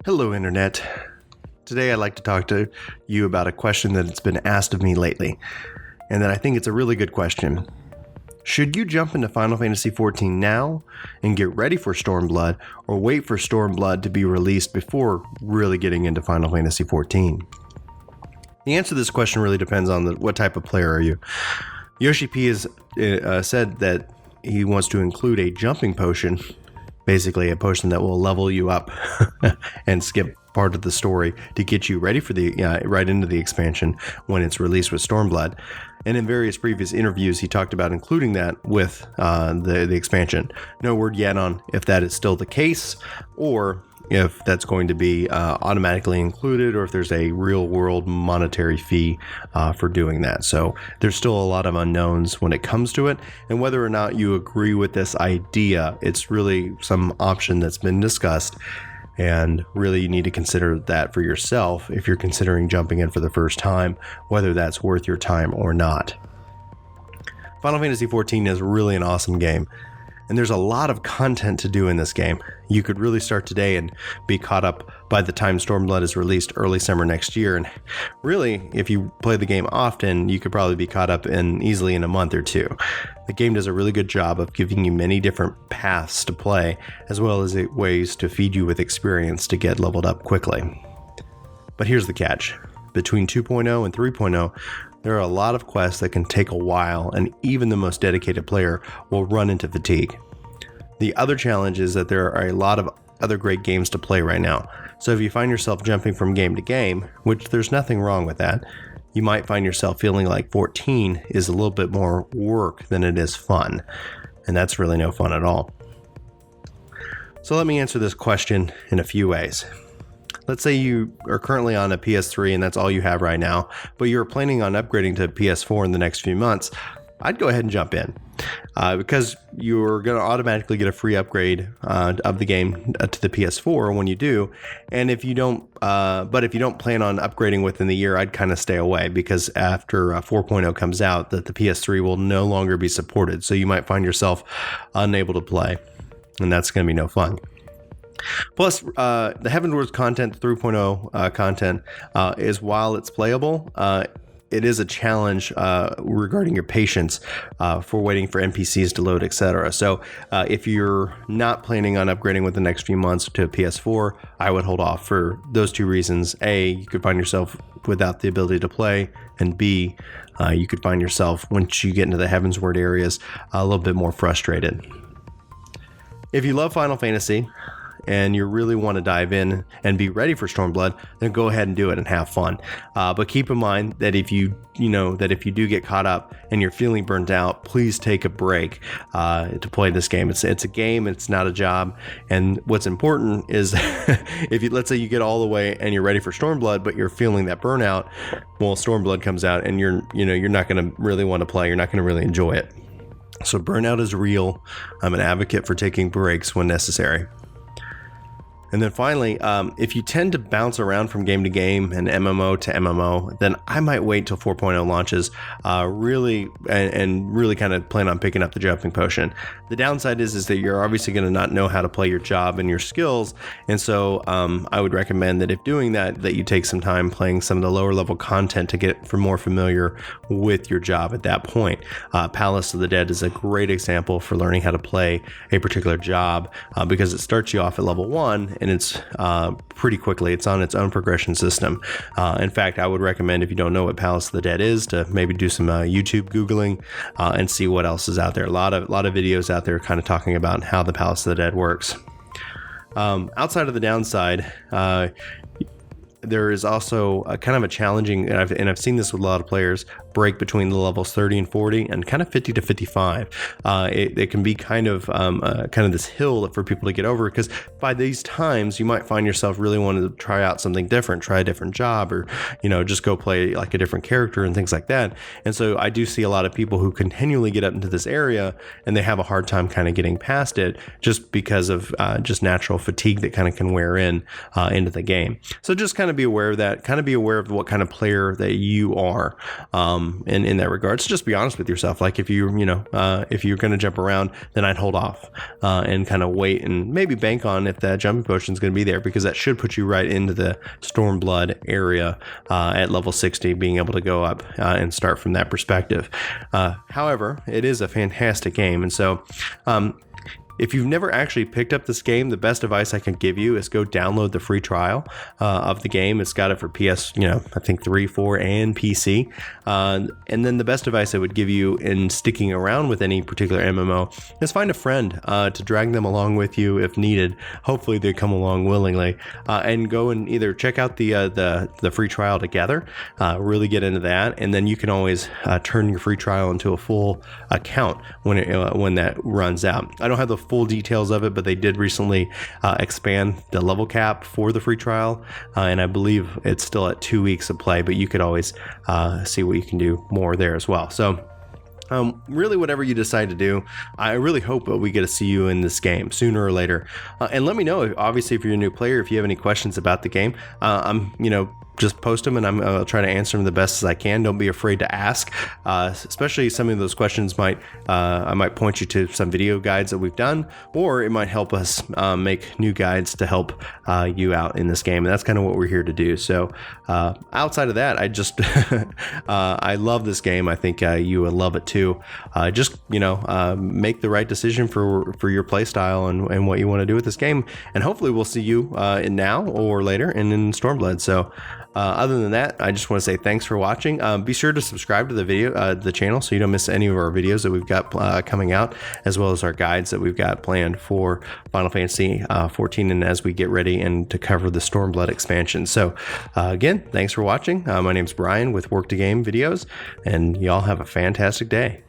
Hello, Internet. Today I'd like to talk to you about a question that's been asked of me lately, and that I think it's a really good question. Should you jump into Final Fantasy XIV now and get ready for Stormblood, or wait for Stormblood to be released before really getting into Final Fantasy XIV? The answer to this question really depends on what type of player are you. Yoshi P has said that he wants to include a jumping potion, basically a potion that will level you up and skip part of the story to get you ready for the right into the expansion when it's released with Stormblood. And in various previous interviews, he talked about including that with the expansion. No word yet on if that is still the case, or if that's going to be automatically included, or if there's a real world monetary fee for doing that. So there's still a lot of unknowns when it comes to it, and whether or not you agree with this idea, it's really some option that's been discussed, and really you need to consider that for yourself if you're considering jumping in for the first time, whether that's worth your time or not. Final Fantasy XIV is really an awesome game, and there's a lot of content to do in this game. You could really start today and be caught up by the time Stormblood is released early summer next year. And really, if you play the game often, you could probably be caught up easily in a month or two. The game does a really good job of giving you many different paths to play, as well as ways to feed you with experience to get leveled up quickly. But here's the catch. Between 2.0 and 3.0, there are a lot of quests that can take a while, and even the most dedicated player will run into fatigue. The other challenge is that there are a lot of other great games to play right now. So if you find yourself jumping from game to game, which there's nothing wrong with that, you might find yourself feeling like 14 is a little bit more work than it is fun. And that's really no fun at all. So let me answer this question in a few ways. Let's say you are currently on a PS3 and that's all you have right now, but you're planning on upgrading to PS4 in the next few months. I'd go ahead and jump in because you're going to automatically get a free upgrade of the game to the PS4 when you do. And if you don't, but if you don't plan on upgrading within the year, I'd kind of stay away, because after 4.0 comes out, that the PS3 will no longer be supported. So you might find yourself unable to play, and that's going to be no fun. Plus, the Heavenwards content, the 3.0 content, is, while it's playable, it is a challenge regarding your patience for waiting for NPCs to load, etc. So if you're not planning on upgrading within the next few months to a PS4, I would hold off for those two reasons. A, you could find yourself without the ability to play, and B, you could find yourself, once you get into the Heavensward areas, a little bit more frustrated. If you love Final Fantasy, and you really want to dive in and be ready for Stormblood, then go ahead and do it and have fun. But keep in mind that if you do get caught up and you're feeling burnt out, please take a break to play this game. It's a game, it's not a job. And what's important is let's say you get all the way and you're ready for Stormblood, but you're feeling that burnout, well, Stormblood comes out and you're not going to really want to play. You're not going to really enjoy it. So burnout is real. I'm an advocate for taking breaks when necessary. And then finally, if you tend to bounce around from game to game and MMO to MMO, then I might wait till 4.0 launches, really kind of plan on picking up the jumping potion. The downside is that you're obviously going to not know how to play your job and your skills, and so I would recommend that if doing that you take some time playing some of the lower level content to get more familiar with your job at that point. Palace of the Dead is a great example for learning how to play a particular job because it starts you off at level 1, and it's pretty quickly. It's on its own progression system. In fact, I would recommend, if you don't know what Palace of the Dead is, to maybe do some YouTube Googling and see what else is out there. A lot of videos out there kind of talking about how the Palace of the Dead works. Outside of the downside, there is also a kind of a challenging, and I've seen this with a lot of players, break between the levels 30 and 40 and kind of 50 to 55. It can be kind of this hill for people to get over, because by these times you might find yourself really wanting to try out something different, try a different job, or just go play like a different character and things like that. And so I do see a lot of people who continually get up into this area and they have a hard time kind of getting past it, just because of just natural fatigue that kind of can wear into the game. So just kind of of be aware of that, kind of be aware of what kind of player that you are in that regard. So just be honest with yourself. Like if you're going to jump around, then I'd hold off and kind of wait and maybe bank on if that jumping potion is going to be there, because that should put you right into the Stormblood area at level 60, being able to go up and start from that perspective. However, it is a fantastic game. And so if you've never actually picked up this game, the best advice I can give you is go download the free trial of the game. It's got it for PS, I think 3, 4, and PC. And then the best advice I would give you in sticking around with any particular MMO is find a friend to drag them along with you if needed. Hopefully they come along willingly, and go and either check out the free trial together, really get into that, and then you can always turn your free trial into a full account when that runs out. I don't have the full details of it, but they did recently expand the level cap for the free trial, and I believe it's still at 2 weeks of play, but you could always see what you can do more there as well. So really, whatever you decide to do, I really hope that we get to see you in this game sooner or later. And let me know, obviously, if you're a new player, if you have any questions about the game. Just post them, and I'll try to answer them the best as I can. Don't be afraid to ask, especially some of those questions I might point you to some video guides that we've done, or it might help us make new guides to help you out in this game. And that's kind of what we're here to do. So outside of that, I just I love this game. I think you would love it too. Make the right decision for your play style and what you want to do with this game. And hopefully we'll see you in now or later and in Stormblood. So other than that, I just want to say thanks for watching. Be sure to subscribe to the channel so you don't miss any of our videos that we've got coming out, as well as our guides that we've got planned for Final Fantasy XIV, and as we get ready and to cover the Stormblood expansion. So again, thanks for watching. My name's Brian with Work to Game Videos, and y'all have a fantastic day.